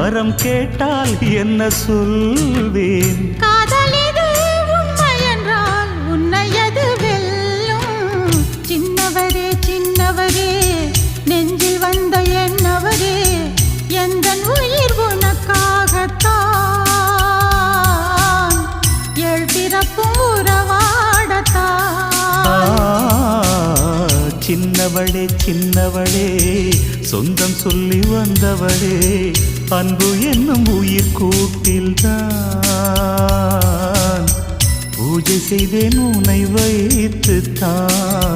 வரம் கேட்டால் என்ன சொல்வேன்? காதலிது உண்மை என்றால் உன்னையது வெல்லும். சின்னவரே சின்னவரே நெஞ்சில் வந்த என்னவரே எந்தன் உயிர் உனக்காகத்தான் ஏழ் பிறப்பும் உறவாடத்தான். சின்னவளே சின்னவளே சொந்தம் சொல்லி வந்தவளே அன்பு என்னும் உயிர் கூட்டில்தான் பூஜை செய்தேன் உன்னை வைத்துத்தான்.